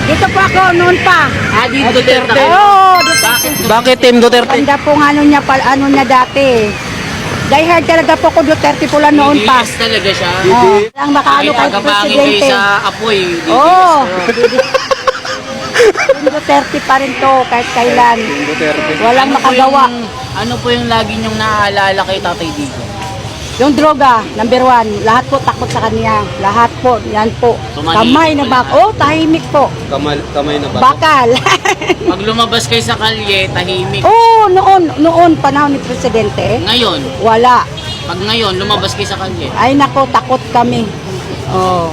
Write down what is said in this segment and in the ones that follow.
Dito po ako noon pa. Dito Duterte. Oo, Duterte. Bakit Team Duterte? Ganda po ng ano niya dati. Die hard talaga po ko Duterte po lang noon pa. DDS talaga siya. Oh, ang makaano kay Tagapangin kayo presidente. sa apoy. DDS. Oo. Duterte pa rin to kahit kailan. Walang makagawa. Ano po yung lagi niyong naaalala kay Tatay Digong? Yung droga, number 1, lahat po takot sa kanya. Lahat po, yan po. Tumanihik Kamay na po bak. Oh, tahimik po. Kamay na ba? Bakal. Pag lumabas kayo sa kalye, tahimik. Oh, noon, panahon ni Presidente. Ngayon, Wala. pag ngayon, lumabas kayo sa kalye. Ay nako, takot kami. Oh,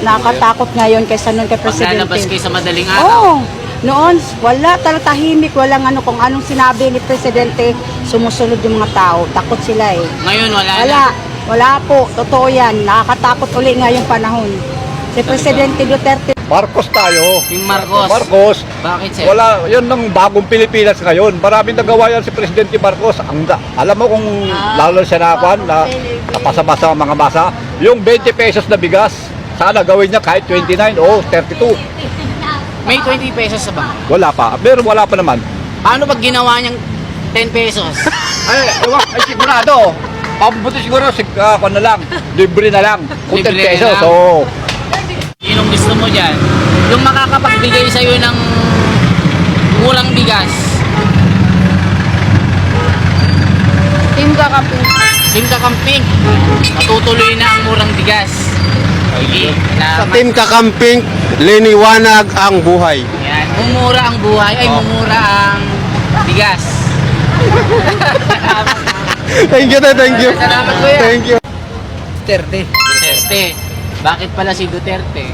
nakatakot ngayon kaysa noon kay Pag Presidente. lalabas kayo sa madaling araw. Oh, noon, wala talaga tahimik, walang ano, kung anong sinabi ni Presidente, sumusunod yung mga tao. Takot sila eh. Ngayon, wala na. Wala po, totoo yan. Nakakatakot uli ngayong panahon. Si Presidente Duterte. Marcos tayo. Yung Marcos. Marcos. Bakit, sir? Wala, yun ng bagong Pilipinas ngayon. Maraming nagawa yan si Presidente Marcos. Alam mo kung lalo siya na napasa-basa ang mga masa, yung 20 pesos na bigas, sana gawin niya kahit 29 o 32. May 20 pesos sa bangko. Wala pa. Pero wala pa naman. Paano pag ginawa niyang 10 pesos? Ay, sigurado. Pabuti siguro, ako na lang. Libre na lang. Kung 10 Libre na pesos. lang. Oo. Yun ang gusto mo dyan. Yung makakapagbigay sa'yo ng murang bigas. Team Kakapi. Team Kakamping. Natutuloy na ang murang bigas. Okay. Sa Team Kakamping, liniwanag ang buhay. Yan. Mumura ang buhay. Ay, mumura ang bigas. Thank you. Salamat, kuya. Thank you. Duterte. Bakit pala si Duterte?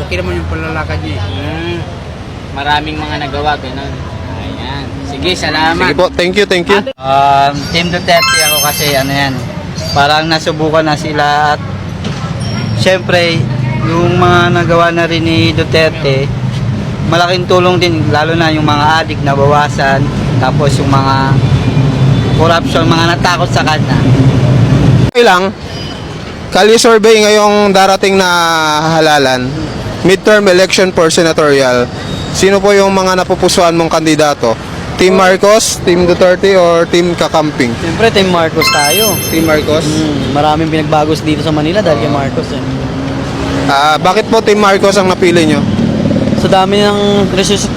Okay naman yung palalakad niya. Maraming mga nagawa, ganun. Ayan. Sige, salamat. Sige po, thank you. Team Duterte ako kasi ano yan, parang nasubukan na sila at syempre yung mga nagawa na rin ni Duterte, malaking tulong din lalo na yung mga adik na bawasan, tapos yung mga corruption, mga natakot sa kanya. Okay lang, Kalye survey ngayong darating na halalan, midterm election for senatorial. Sino po yung mga napupusuan mong kandidato? Team Marcos, Team Duterte, or Team Kakamping? Siyempre Team Marcos tayo. Team Marcos? Maraming pinagbago dito sa Manila dahil kay Marcos. Bakit po Team Marcos ang napili nyo? So dami ng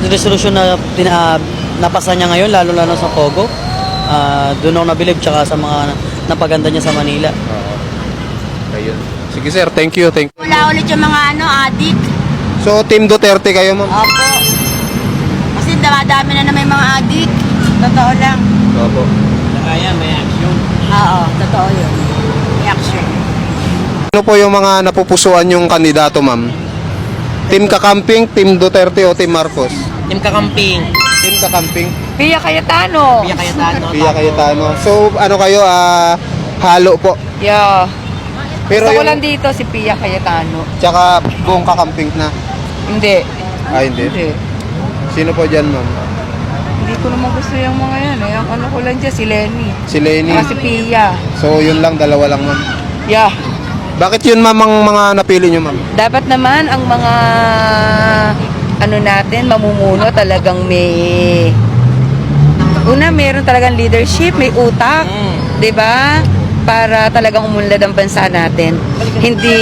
resolution na napasa niya ngayon, lalo sa Pogo. Doon ako nabilib, tsaka sa mga napaganda niya sa Manila. Ayun. Sige sir, thank you. Wala ulit yung mga adik. So Team Duterte kayo ma'am? Opo. Kasi dami na may mga adik. Totoo lang. Opo. Kaya may action. Oo, totoo yun. Reaction. Ano po yung mga napupusuan yung kandidato ma'am? Team Kakamping, Team Duterte, o Team Marcos? Team Kakamping. Team Kakamping. Pia Cayetano. Pia Cayetano. Pia Cayetano. So ano kayo, halo po? Yeah. Pero Gusto ko yung, lang dito si Pia Cayetano. tsaka buong Kakamping na? Hindi. Hindi. Sino po dyan ma'am? Hindi ko naman gusto yung mga yan eh. Ang ano ko lang dyan, si Lenny. Si Lenny. Si Pia. So yun lang, dalawa lang ma'am. Yeah. Bakit yun ma'am ang mga napili nyo ma'am? Dapat naman ang mga ano natin, mamumuno talagang may meron talagang leadership, may utak, 'di ba? Para talagang umunlad ang bansa natin. Hindi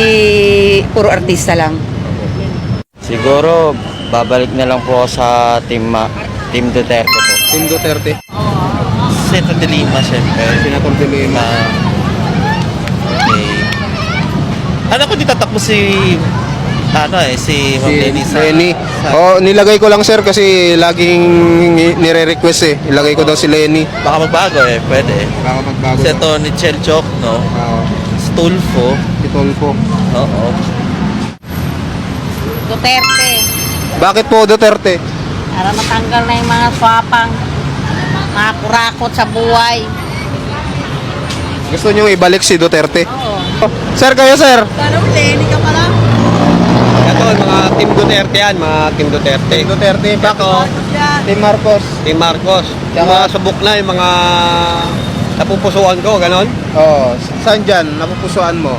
puro artista lang. Siguro babalik na lang po ako sa Team Duterte po. Team Duterte. Senator de Lima, syempre. Senator de Lima. Okay. Ano ko ditatakbo si si Ma'am Lenny sa... Lenny. Nilagay ko lang sir kasi laging nire-request eh. Ilagay ko daw si Lenny. Baka magbago pwede. Baka magbago. Si Tony Chelchok, no? Si Tulfo. Si Tolfo. Oo. Duterte. Bakit po Duterte? Para matanggal na yung mga swapang, mga kurakot sa buhay. Gusto nyo ibalik si Duterte? Oo. Sir, kayo sir? Paano, Lenny ka pala? Ito, mga Team Duterte yan, mga Team Duterte. Team Duterte, bako. Team Marcos. Team Marcos. Yung mga subok na yung mga napupusuan ko, ganon? Oo. Saan dyan? Napupusuan mo?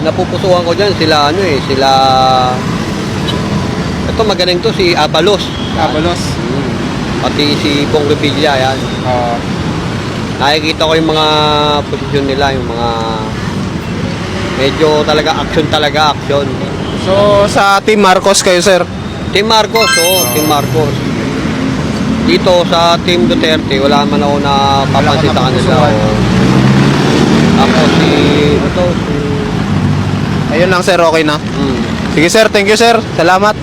napupusuhan ko dyan, sila sila... Ito magaling to, si Abalos. Abalos. Pati si Bong Revilla, yan. Nakikita ko yung mga posisyon nila, yung mga... Medyo talaga, action. So, sa Team Marcos kayo, sir? Team Marcos, Team Marcos. Dito sa Team Duterte, wala man ako na papansin sa kanila. Ako si... Ayun lang, sir. Okay na. Sige, sir. Thank you, sir. Salamat.